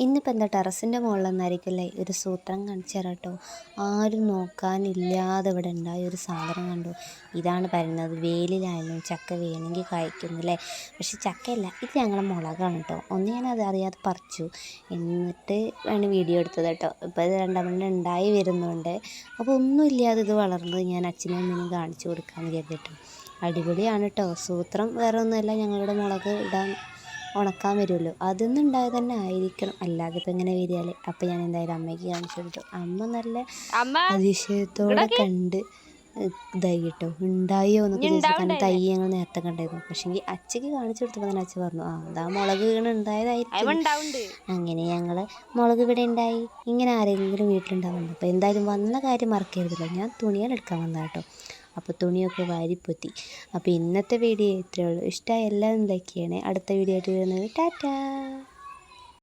ഇന്നിപ്പോൾ എന്താ ടെറസിൻ്റെ മുകളിലെന്നായിരിക്കുമല്ലേ ഒരു സൂത്രം കാണിച്ചു തരാം കേട്ടോ. ആരും നോക്കാനില്ലാതെ ഇവിടെ ഉണ്ടായ ഒരു സാധനം കണ്ടു. ഇതാണ് പറയുന്നത്, വേലിലായാലും ചക്ക വേണമെങ്കിൽ കായ്ക്കുന്നില്ലേ. പക്ഷെ ചക്കയല്ല, ഇത് ഞങ്ങളെ മുളകാണ് കേട്ടോ. ഒന്ന് ഞാനത് അറിയാതെ പറിച്ചു, എന്നിട്ട് ആണ് വീഡിയോ എടുത്തത് കേട്ടോ. ഇപ്പോൾ ഇത് രണ്ടാമത് ഉണ്ടായി വരുന്നുണ്ട്. അപ്പോൾ ഒന്നുമില്ലാതെ ഇത് വളർന്നത് ഞാൻ അച്ഛനും അമ്മേനും കാണിച്ചു കൊടുക്കാമെന്ന് കരുതിയിട്ടു. അടിപൊളിയാണ് കേട്ടോ. സൂത്രം വേറെ ഒന്നുമല്ല, ഞങ്ങളുടെ മുളക് ഇടാൻ ഉണക്കാൻ വരുമല്ലോ, അതിന്ന് ഉണ്ടായത് തന്നെ ആയിരിക്കണം, അല്ലാതെ ഇപ്പം ഇങ്ങനെ വരികയല്ലേ. അപ്പം ഞാൻ എന്തായാലും അമ്മയ്ക്ക് കാണിച്ചു കൊടുത്തു. അമ്മ നല്ല അതിശയത്തോടെ കണ്ട് ഇതായി കേട്ടോ, ഉണ്ടായോ എന്നൊക്കെ ചോദിച്ചു. കാരണം തൈ ഞങ്ങൾ നേരത്തെ കണ്ടായിരുന്നു. പക്ഷേങ്കിൽ അച്ഛക്ക് കാണിച്ചു കൊടുത്തപ്പോൾ തന്നെ അച്ഛ പറഞ്ഞു, അതാ മുളക് വീണ് ഉണ്ടായതായിരിക്കും. അങ്ങനെ ഞങ്ങൾ മുളക് ഇവിടെ ഉണ്ടായി. ഇങ്ങനെ ആരെങ്കിലും വീട്ടിലുണ്ടാവുന്നുണ്ട്. അപ്പോൾ എന്തായാലും വന്ന കാര്യം മറക്കരുതല്ലോ. ഞാൻ തുണികൾ എടുക്കാൻ വന്നതാണ് കേട്ടോ. അപ്പോൾ തുണിയൊക്കെ വാരിപ്പൊത്തി. അപ്പോൾ ഇന്നത്തെ വീഡിയോ ഇത്രയേ ഉള്ളൂ. ഇഷ്ടമായ എല്ലാവരും ലൈക്ക് ചെയ്യണേ. അടുത്ത വീഡിയോ ആയിട്ട് വരുന്നത് ടാറ്റാ.